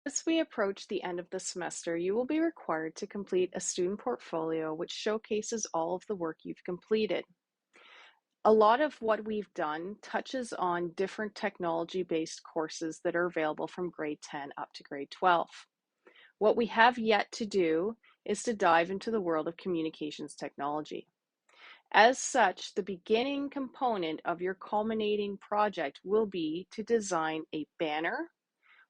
As we approach the end of the semester, you will be required to complete a student portfolio which showcases all of the work you've completed. A lot of what we've done touches on different technology-based courses that are available from grade 10 up to grade 12. What we have yet to do is to dive into the world of communications technology. As such, the beginning component of your culminating project will be to design a banner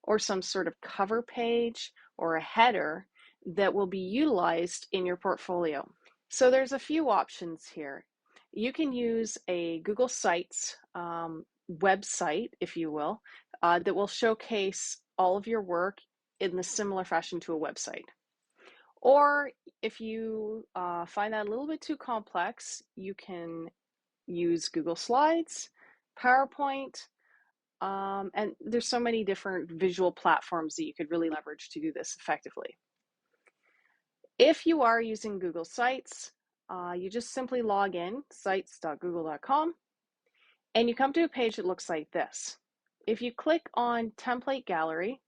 or some sort of cover page or a header that will be utilized in your portfolio. So there's a few options here. You can use a Google Sites website, if you will, that will showcase all of your work in the similar fashion to a website. Or if you find that a little bit too complex, you can use Google Slides, PowerPoint, and there's so many different visual platforms that you could really leverage to do this effectively. If you are using Google Sites, you just simply log in, sites.google.com, and you come to a page that looks like this. If you click on Template Gallery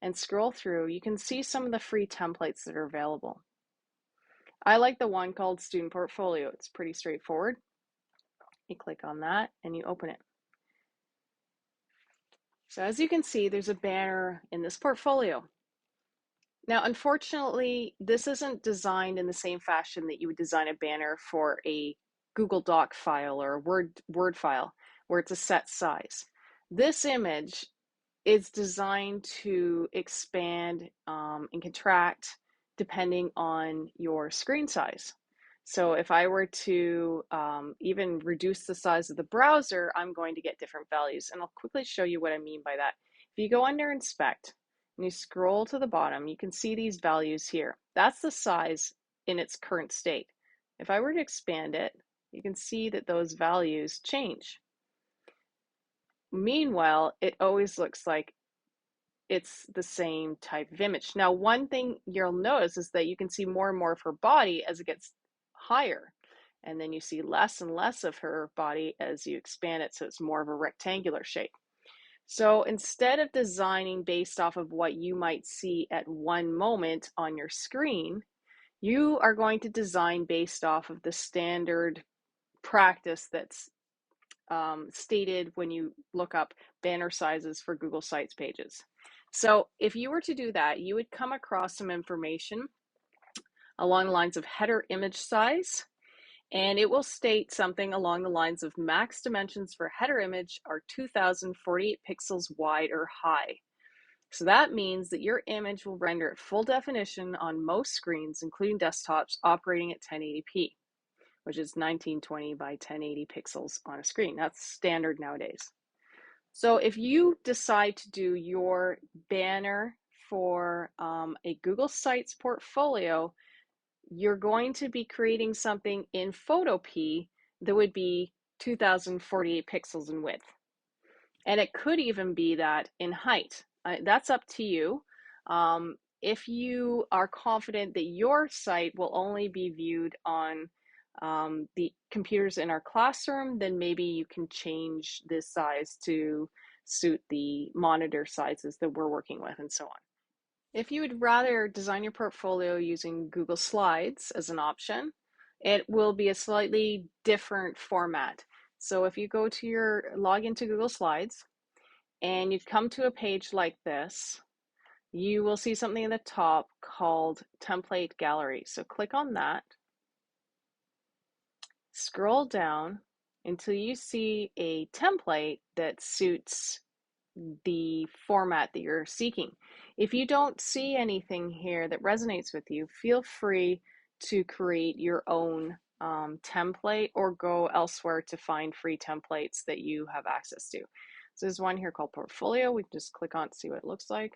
and scroll through, you can see some of the free templates that are available. I like the one called Student Portfolio. It's pretty straightforward. You click on that and you open it. So as you can see, there's a banner in this portfolio. Now, unfortunately, this isn't designed in the same fashion that you would design a banner for a Google Doc file or a Word file, where it's a set size. This image is designed to expand and contract depending on your screen size. So if I were to even reduce the size of the browser, I'm going to get different values. And I'll quickly show you what I mean by that. If you go under Inspect and you scroll to the bottom, you can see these values here. That's the size in its current state. If I were to expand it, you can see that those values change. Meanwhile, it always looks like it's the same type of image. Now, one thing you'll notice is that you can see more and more of her body as it gets higher. And then you see less and less of her body as you expand it, so it's more of a rectangular shape. So instead of designing based off of what you might see at one moment on your screen, you are going to design based off of the standard practice that's stated when you look up banner sizes for Google Sites pages. So if you were to do that, you would come across some information along the lines of header image size, and it will state something along the lines of max dimensions for header image are 2048 pixels wide or high. So that means that your image will render at full definition on most screens, including desktops, operating at 1080p, which is 1920 by 1080 pixels on a screen. That's standard nowadays. So if you decide to do your banner for a Google Sites portfolio, you're going to be creating something in Photopea that would be 2048 pixels in width. And it could even be that in height. That's up to you. If you are confident that your site will only be viewed on the computers in our classroom, then maybe you can change this size to suit the monitor sizes that we're working with and so on. If you would rather design your portfolio using Google Slides as an option, it will be a slightly different format. So if you go to log into Google Slides and you come to a page like this, you will see something at the top called Template Gallery. So click on that, scroll down until you see a template that suits the format that you're seeking. If you don't see anything here that resonates with you, feel free to create your own template or go elsewhere to find free templates that you have access to. So there's one here called Portfolio. We can just click on to see what it looks like.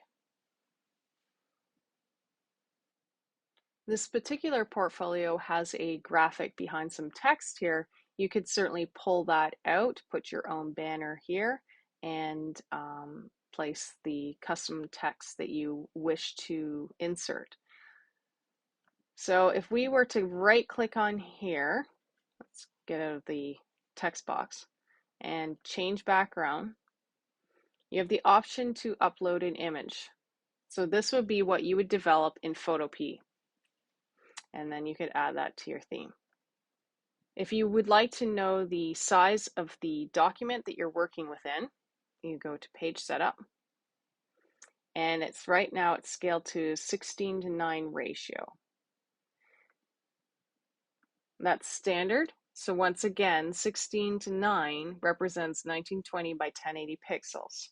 This particular portfolio has a graphic behind some text here. You could certainly pull that out, put your own banner here, and place the custom text that you wish to insert. So if we were to right click on here, let's get out of the text box and change background, you have the option to upload an image. So this would be what you would develop in Photopea. And then you could add that to your theme. If you would like to know the size of the document that you're working within, you go to page setup. And it's right now it's scaled to 16:9 ratio. That's standard. So once again, 16:9 represents 1920 by 1080 pixels.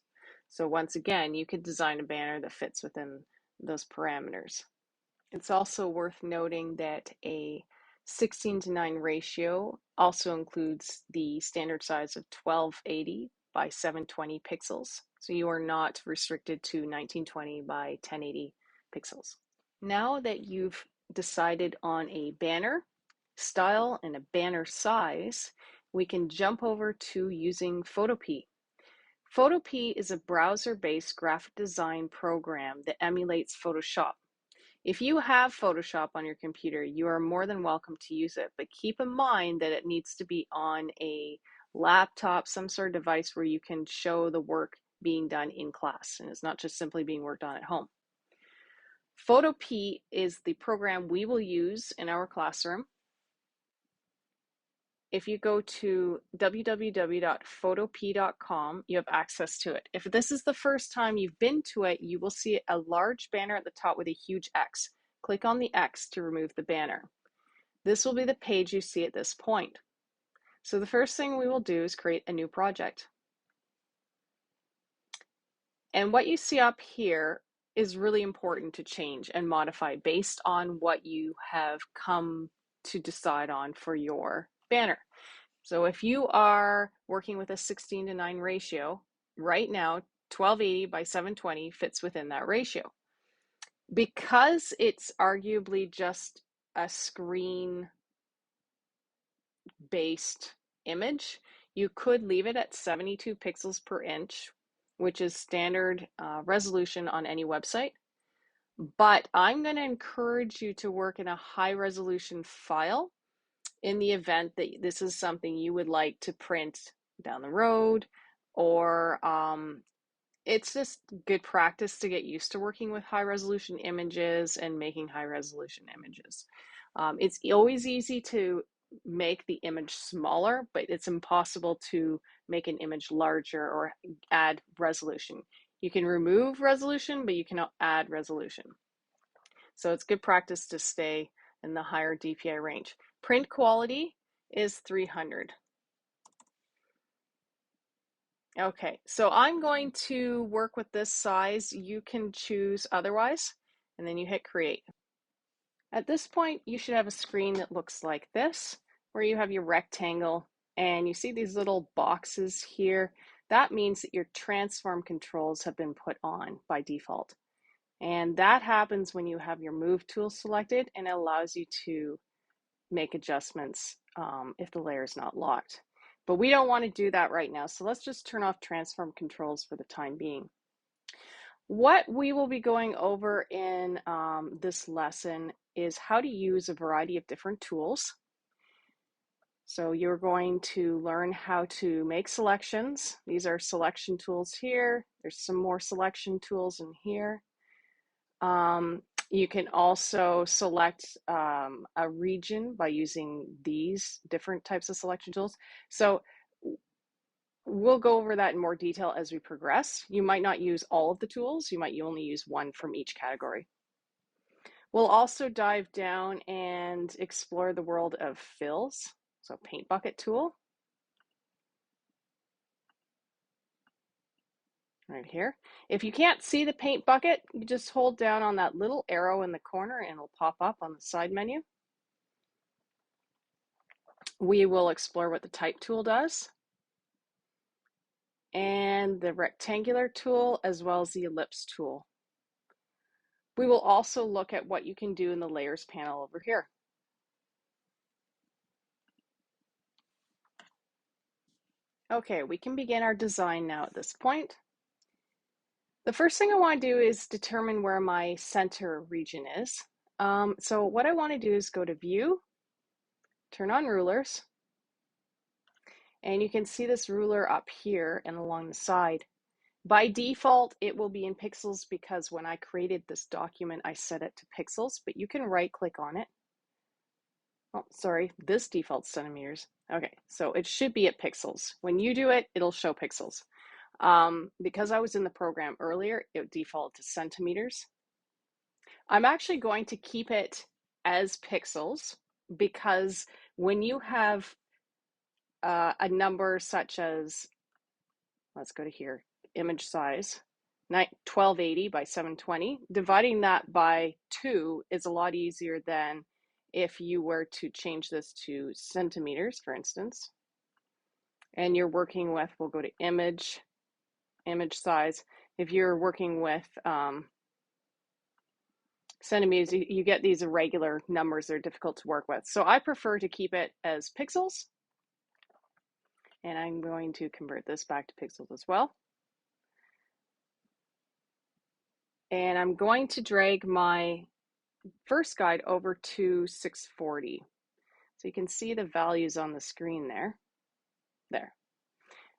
So once again, you could design a banner that fits within those parameters. It's also worth noting that a 16:9 ratio also includes the standard size of 1280 by 720 pixels. So you are not restricted to 1920 by 1080 pixels. Now that you've decided on a banner style and a banner size, we can jump over to using Photopea. Photopea is a browser-based graphic design program that emulates Photoshop. If you have Photoshop on your computer, you are more than welcome to use it, but keep in mind that it needs to be on a laptop, some sort of device where you can show the work being done in class, and it's not just simply being worked on at home. Photopea is the program we will use in our classroom. If you go to www.photopea.com, you have access to it. If this is the first time you've been to it, you will see a large banner at the top with a huge X. Click on the X to remove the banner. This will be the page you see at this point. So the first thing we will do is create a new project. And what you see up here is really important to change and modify based on what you have come to decide on for your banner. So if you are working with a 16:9 ratio, right now 1280 by 720 fits within that ratio. Because it's arguably just a screen based image, you could leave it at 72 pixels per inch, which is standard resolution on any website. But I'm going to encourage you to work in a high resolution file in the event that this is something you would like to print down the road, or it's just good practice to get used to working with high resolution images and making high resolution images. It's always easy to make the image smaller, but it's impossible to make an image larger or add resolution. You can remove resolution, but you cannot add resolution. So it's good practice to stay in the higher DPI range. Print quality is 300. Okay, so I'm going to work with this size. You can choose otherwise, and then you hit create. At this point, you should have a screen that looks like this, where you have your rectangle, and you see these little boxes here. That means that your transform controls have been put on by default. And that happens when you have your move tool selected, and it allows you to make adjustments if the layer is not locked. But we don't want to do that right now, so let's just turn off transform controls for the time being. What we will be going over in this lesson is how to use a variety of different tools. So you're going to learn how to make selections. These are selection tools here. There's some more selection tools in here. You can also select a region by using these different types of selection tools. So we'll go over that in more detail as we progress. You might not use all of the tools. You might only use one from each category. We'll also dive down and explore the world of fills. So paint bucket tool. Right here. If you can't see the paint bucket, you just hold down on that little arrow in the corner and it'll pop up on the side menu. We will explore what the type tool does, and the rectangular tool, as well as the ellipse tool. We will also look at what you can do in the layers panel over here. Okay, we can begin our design now at this point. The first thing I want to do is determine where my center region is. So what I want to do is go to View, turn on Rulers, and you can see this ruler up here and along the side. By default, it will be in pixels because when I created this document, I set it to pixels, but you can right click on it. Oh, sorry, this defaults centimeters. Okay, so it should be at pixels. When you do it, it'll show pixels. Because I was in the program earlier, it defaulted to centimeters. I'm actually going to keep it as pixels because when you have a number such as, let's go to here, image size, 1280 by 720, dividing that by 2 is a lot easier than if you were to change this to centimeters, for instance. And you're working with, we'll go to image size. If you're working with centimeters, you get these irregular numbers that are difficult to work with. So I prefer to keep it as pixels. And I'm going to convert this back to pixels as well. And I'm going to drag my first guide over to 640. So you can see the values on the screen there. There.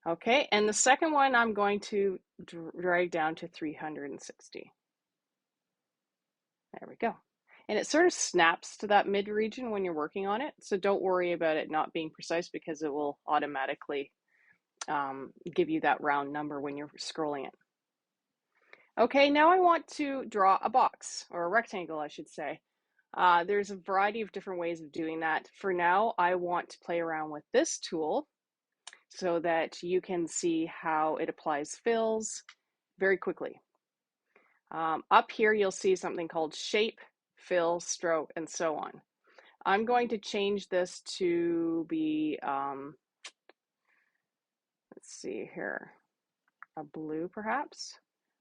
Okay, and the second one I'm going to drag down to 360. There we go. And it sort of snaps to that mid region when you're working on it. So don't worry about it not being precise because it will automatically give you that round number when you're scrolling it. Okay, now I want to draw a box, or a rectangle, I should say. There's a variety of different ways of doing that. For now, I want to play around with this tool so that you can see how it applies fills very quickly. Up here, you'll see something called shape, fill, stroke, and so on. I'm going to change this to be, let's see here, a blue perhaps,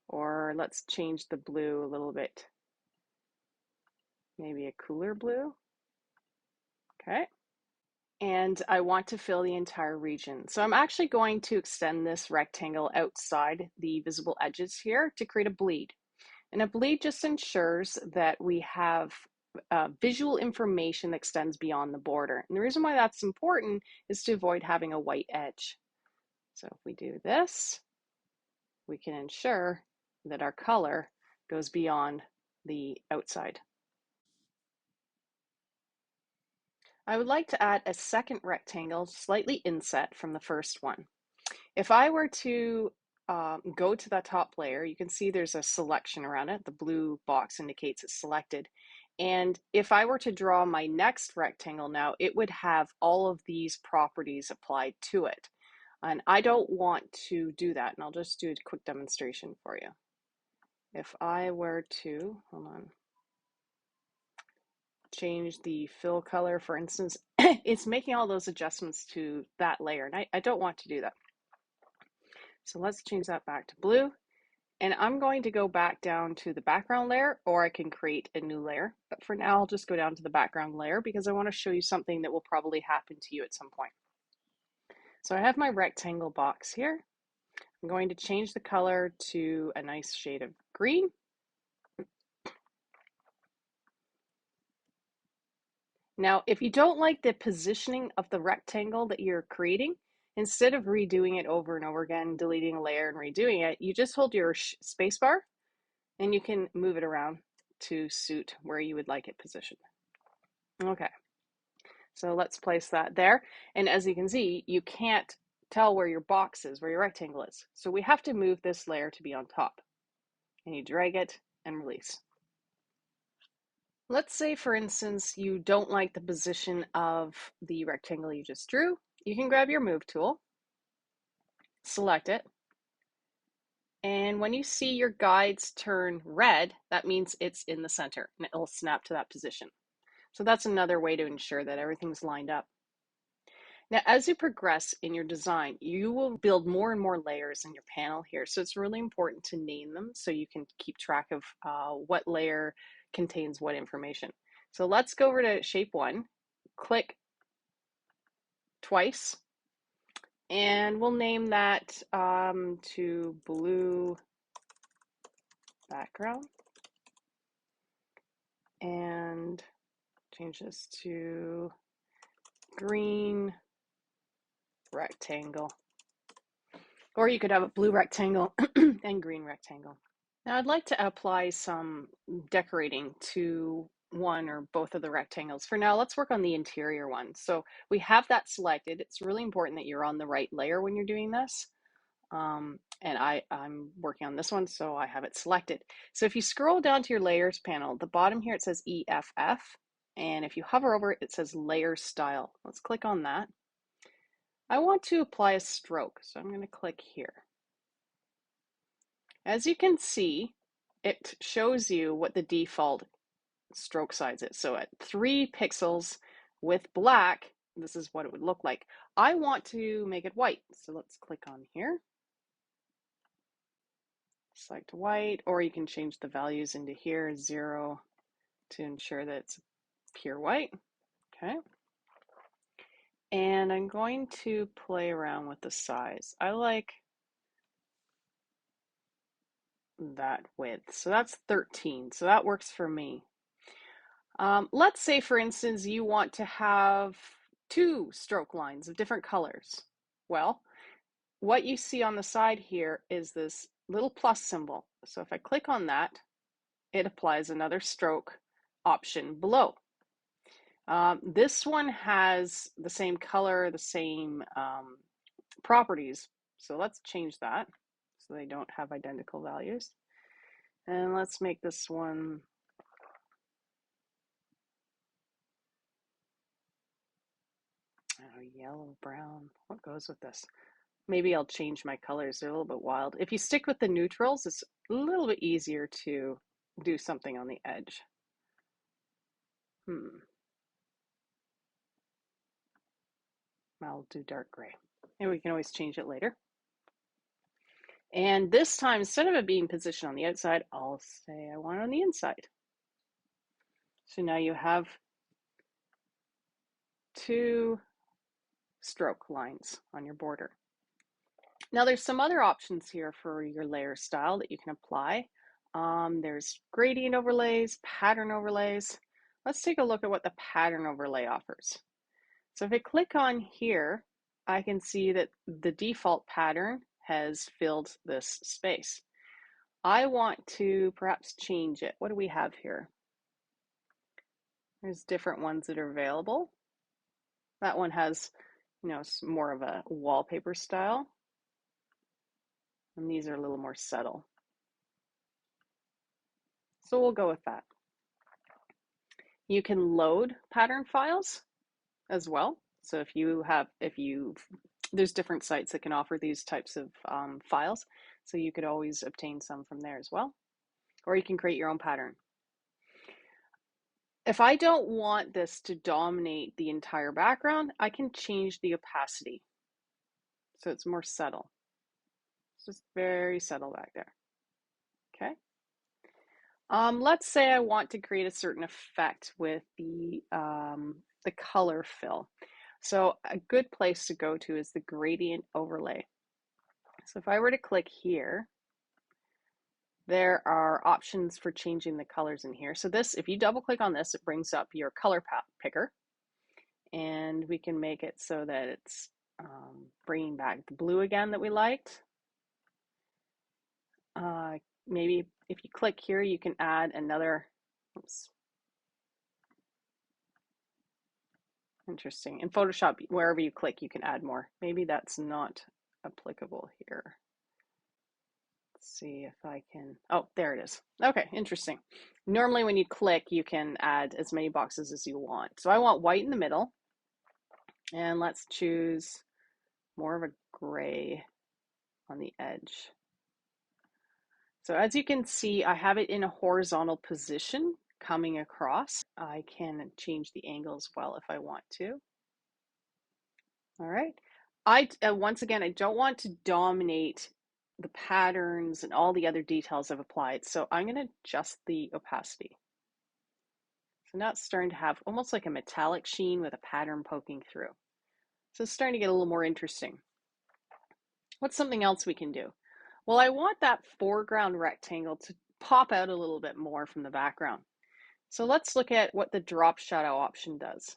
or let's change the blue a little bit, maybe a cooler blue. Okay. And I want to fill the entire region. So I'm actually going to extend this rectangle outside the visible edges here to create a bleed. And a bleed just ensures that we have visual information that extends beyond the border. And the reason why that's important is to avoid having a white edge. So if we do this, we can ensure that our color goes beyond the outside. I would like to add a second rectangle slightly inset from the first one. If I were to go to that top layer, you can see there's a selection around it. The blue box indicates it's selected. And if I were to draw my next rectangle now, it would have all of these properties applied to it. And I don't want to do that. And I'll just do a quick demonstration for you. If I were to, hold on, change the fill color, for instance, it's making all those adjustments to that layer. And I don't want to do that. So let's change that back to blue. And I'm going to go back down to the background layer, or I can create a new layer. But for now, I'll just go down to the background layer because I want to show you something that will probably happen to you at some point. So I have my rectangle box here. I'm going to change the color to a nice shade of green. Now, if you don't like the positioning of the rectangle that you're creating, instead of redoing it over and over again, deleting a layer and redoing it, you just hold your space bar and you can move it around to suit where you would like it positioned. Okay, so let's place that there. And as you can see, you can't tell where your box is, where your rectangle is. So we have to move this layer to be on top. And you drag it and release. Let's say, for instance, you don't like the position of the rectangle you just drew. You can grab your Move tool, select it, and when you see your guides turn red, that means it's in the center, and it'll snap to that position. So that's another way to ensure that everything's lined up. Now, as you progress in your design, you will build more and more layers in your panel here. So it's really important to name them so you can keep track of what layer contains what information. So let's go over to shape 1, click twice, and we'll name that to blue background, and change this to green rectangle. Or you could have a blue rectangle and green rectangle. Now I'd like to apply some decorating to one or both of the rectangles. For now, let's work on the interior one. So we have that selected. It's really important that you're on the right layer when you're doing this. And I'm working on this one, so I have it selected. So if you scroll down to your layers panel, the bottom here, it says EFF. And if you hover over it, it says layer style. Let's click on that. I want to apply a stroke, so I'm going to click here. As you can see, it shows you what the default stroke size is. So at 3 pixels with black, this is what it would look like. I want to make it white, so let's click on here. Select white, or you can change the values into here, 0 to ensure that it's pure white. Okay. And I'm going to play around with the size. I like that width. So that's 13. So that works for me. Let's say, for instance, you want to have 2 stroke lines of different colors. Well, what you see on the side here is this little plus symbol. So if I click on that, it applies another stroke option below. This one has the same color, the same properties. So let's change that so they don't have identical values. And let's make this one yellow, brown. What goes with this? Maybe I'll change my colors. They're a little bit wild. If you stick with the neutrals, it's a little bit easier to do something on the edge. I'll do dark gray. And we can always change it later. And this time, instead of it being positioned on the outside, I'll say I want it on the inside. So now you have 2 stroke lines on your border. Now there's some other options here for your layer style that you can apply. There's gradient overlays, pattern overlays. Let's take a look at what the pattern overlay offers. So if I click on here, I can see that the default pattern has filled this space. I want to perhaps change it. What do we have here? There's different ones that are available. That one has, more of a wallpaper style. And these are a little more subtle. So we'll go with that. You can load pattern files as well. So there's different sites that can offer these types of files. So you could always obtain some from there as well. Or you can create your own pattern. If I don't want this to dominate the entire background, I can change the opacity. So it's more subtle. It's just very subtle back there. Okay. Let's say I want to create a certain effect with the color fill. So a good place to go to is the gradient overlay. So if I were to click here, there are options for changing the colors in here. So this, if you double click on this, it brings up your color picker, and we can make it so that it's bringing back the blue again that we liked. Maybe if you click here, you can add another, oops. Interesting. In Photoshop, wherever you click, you can add more. Maybe that's not applicable here. Let's see if I can, oh, there it is. Okay, interesting. Normally when you click, you can add as many boxes as you want. So I want white in the middle, and let's choose more of a gray on the edge. So as you can see, I have it in a horizontal position coming across. I can change the angle as well if I want to. All right. Once again, I don't want to dominate the patterns and all the other details I've applied. So I'm going to adjust the opacity. So now it's starting to have almost like a metallic sheen with a pattern poking through. So it's starting to get a little more interesting. What's something else we can do? Well, I want that foreground rectangle to pop out a little bit more from the background. So let's look at what the drop shadow option does.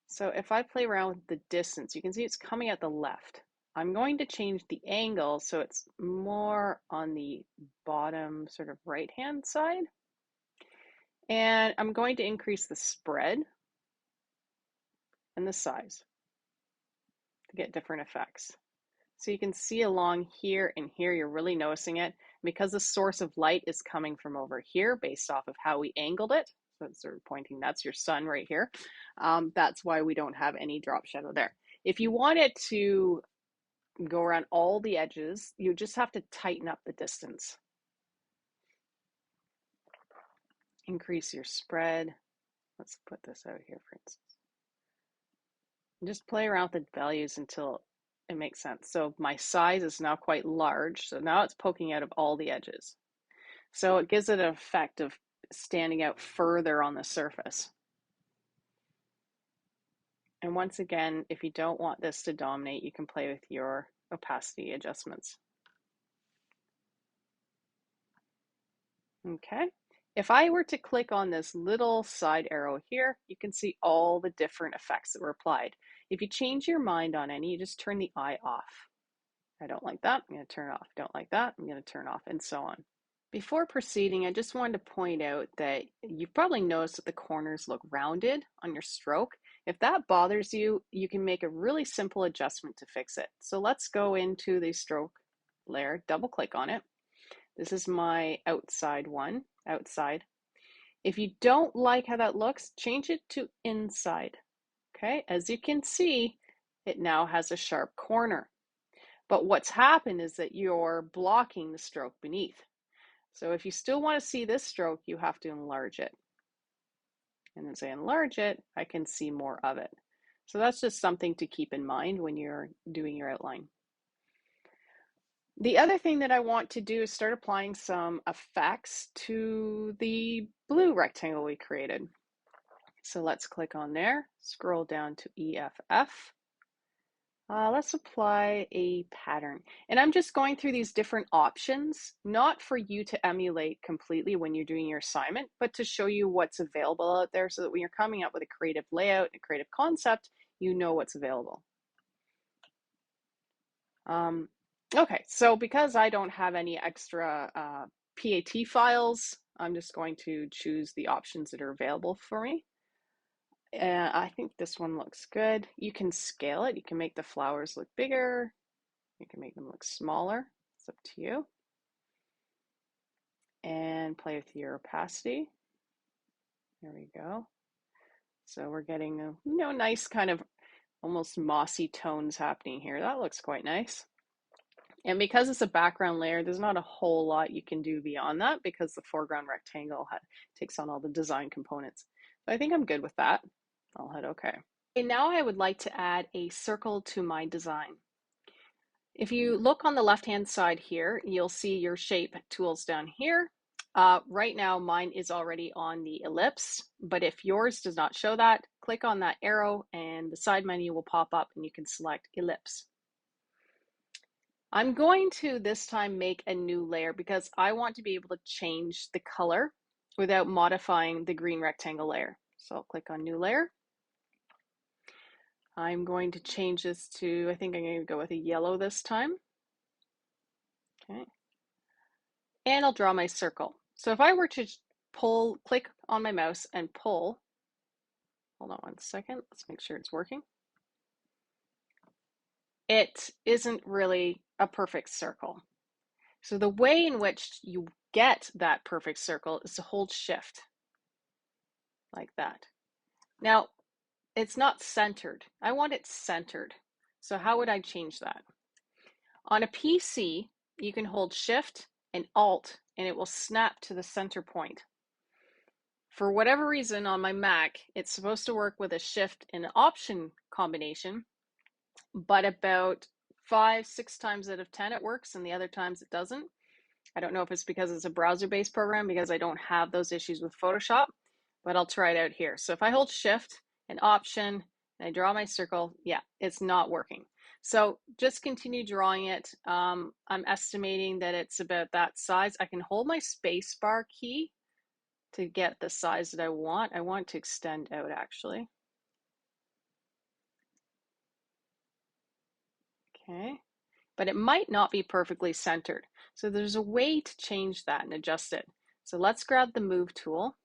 So if I play around with the distance, you can see it's coming at the left. I'm going to change the angle so it's more on the bottom sort of right-hand side. And I'm going to increase the spread and the size to get different effects. So you can see along here and here, you're really noticing it. Because the source of light is coming from over here based off of how we angled it. So it's sort of pointing, that's your sun right here. That's why we don't have any drop shadow there. If you want it to go around all the edges, you just have to tighten up the distance. Increase your spread. Let's put this out here, for instance. And just play around with the values until it makes sense. So my size is now quite large. So now it's poking out of all the edges. So it gives it an effect of standing out further on the surface. And once again, if you don't want this to dominate, you can play with your opacity adjustments. Okay. If I were to click on this little side arrow here, you can see all the different effects that were applied. If you change your mind on any, you just turn the eye off. I don't like that, I'm going to turn it off. Don't like that, I'm going to turn off, and so on. Before proceeding, I just wanted to point out that you've probably noticed that the corners look rounded on your stroke. If that bothers you, you can make a really simple adjustment to fix it. So let's go into the stroke layer, double click on it. This is my outside one, outside. If you don't like how that looks, change it to inside. Okay, as you can see, it now has a sharp corner. But what's happened is that you're blocking the stroke beneath. So if you still want to see this stroke, you have to enlarge it. And as I enlarge it, I can see more of it. So that's just something to keep in mind when you're doing your outline. The other thing that I want to do is start applying some effects to the blue rectangle we created. So let's click on there, scroll down to EFF. Let's apply a pattern. And I'm just going through these different options, not for you to emulate completely when you're doing your assignment, but to show you what's available out there so that when you're coming up with a creative layout, a creative concept, you know what's available. Okay, so because I don't have any extra PAT files, I'm just going to choose the options that are available for me. And I think this one looks good. You can scale it. You can make the flowers look bigger. You can make them look smaller. It's up to you. And play with your opacity. There we go. So we're getting a nice kind of almost mossy tones happening here. That looks quite nice. And because it's a background layer, there's not a whole lot you can do beyond that because the foreground rectangle takes on all the design components. So I think I'm good with that. I'll hit OK. Okay, now I would like to add a circle to my design. If you look on the left-hand side here, you'll see your shape tools down here. Right now, mine is already on the ellipse, but if yours does not show that, click on that arrow and the side menu will pop up and you can select ellipse. I'm going to this time make a new layer because I want to be able to change the color without modifying the green rectangle layer. So I'll click on new layer. I'm going to change this to, I think I'm going to go with a yellow this time. Okay. And I'll draw my circle. So if I were to click on my mouse and pull, hold on one second, let's make sure it's working. It isn't really a perfect circle. So the way in which you get that perfect circle is to hold shift like that. Now, it's not centered. I want it centered. So how would I change that? On a PC, you can hold shift and alt and it will snap to the center point. For whatever reason on my Mac, it's supposed to work with a shift and option combination, but about 5-6 times out of 10 it works and the other times it doesn't. I don't know if it's because it's a browser-based program because I don't have those issues with Photoshop, but I'll try it out here. So if I hold shift and option and I draw my circle, yeah, it's not working. So just continue drawing it. I'm estimating that it's about that size. I can hold my space bar key to get the size that I want. I want to extend out actually. Okay, but it might not be perfectly centered. So there's a way to change that and adjust it. So let's grab the move tool.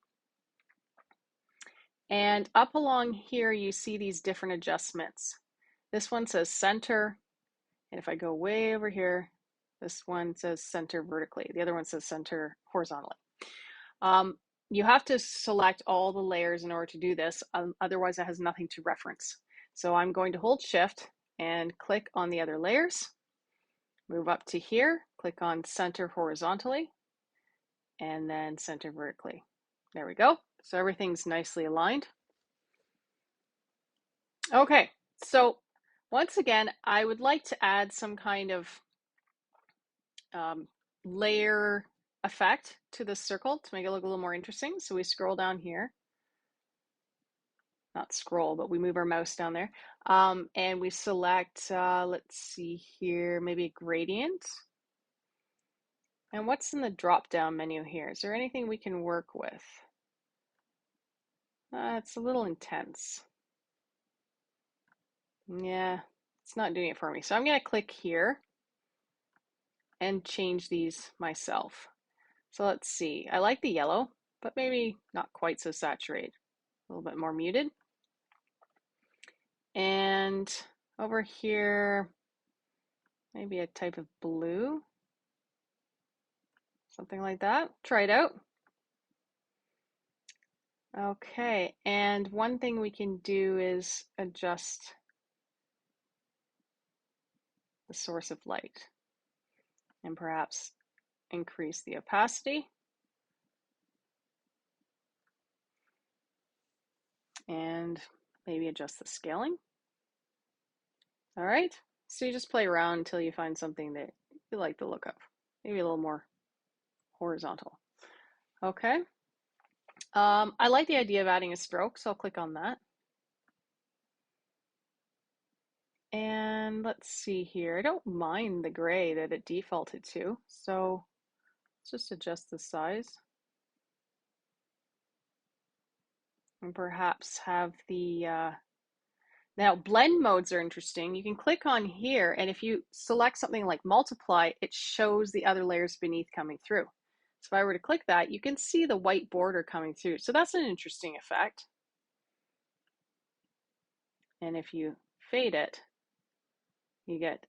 And up along here, you see these different adjustments. This one says center. And if I go way over here, this one says center vertically. The other one says center horizontally. You have to select all the layers in order to do this. Otherwise, it has nothing to reference. So I'm going to hold Shift and click on the other layers. Move up to here, click on center horizontally, and then center vertically. There we go. So everything's nicely aligned. Okay, so once again, I would like to add some kind of layer effect to this circle to make it look a little more interesting. So we scroll down here. Not scroll, but we move our mouse down there. And we select, let's see here, maybe a gradient. And what's in the drop-down menu here? Is there anything we can work with? It's a little intense. Yeah, it's not doing it for me. So I'm going to click here and change these myself. So let's see. I like the yellow, but maybe not quite so saturated. A little bit more muted. And over here, maybe a type of blue. Something like that. Try it out. Okay, and one thing we can do is adjust the source of light and perhaps increase the opacity and maybe adjust the scaling. All right, so you just play around until you find something that you like the look of. Maybe a little more horizontal. Okay. I like the idea of adding a stroke, so I'll click on that. And let's see here. I don't mind the gray that it defaulted to, so let's just adjust the size. And perhaps have the, now blend modes are interesting. You can click on here, and if you select something like multiply, it shows the other layers beneath coming through. So if I were to click that, you can see the white border coming through. So that's an interesting effect. And if you fade it, you get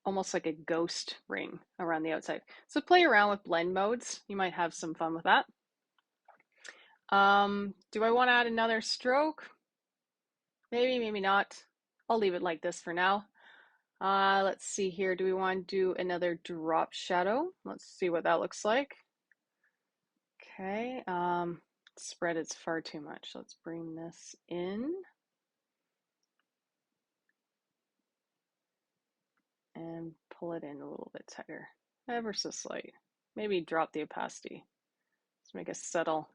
almost like a ghost ring around the outside. So play around with blend modes. You might have some fun with that. Do I want to add another stroke? Maybe, maybe not. I'll leave it like this for now. Let's see here. Do we want to do another drop shadow? Let's see what that looks like. Okay. Spread is far too much. Let's bring this in. And pull it in a little bit tighter. Ever so slight. Maybe drop the opacity. Let's make a subtle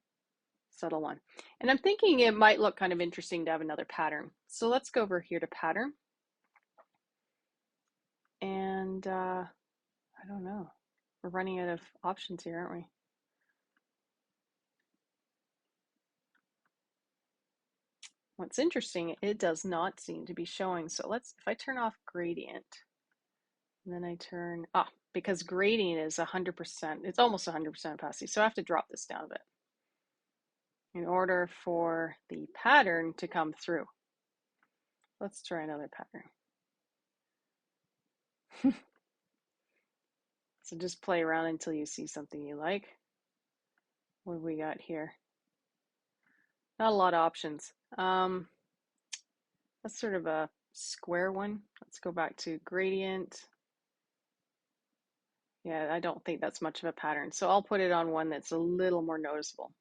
one. And I'm thinking it might look kind of interesting to have another pattern. So let's go over here to pattern. And I don't know. We're running out of options here, aren't we? What's interesting, it does not seem to be showing. So let's, if I turn off gradient, and then I turn, because gradient is 100%, it's almost 100% opacity. So I have to drop this down a bit in order for the pattern to come through. Let's try another pattern. So just play around until you see something you like. What have we got here? Not a lot of options. That's sort of a square one. Let's go back to gradient. Yeah, I don't think that's much of a pattern. So I'll put it on one that's a little more noticeable.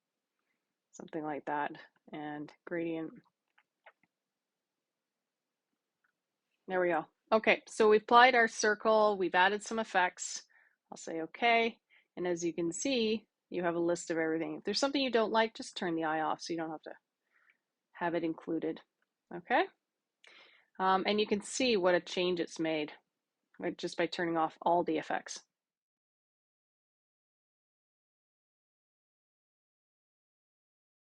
Something like that. And gradient. There we go. Okay, so we've applied our circle. We've added some effects. I'll say okay. And as you can see, you have a list of everything. If there's something you don't like, just turn the eye off so you don't have to have it included. Okay? And you can see what a change it's made, right, just by turning off all the effects.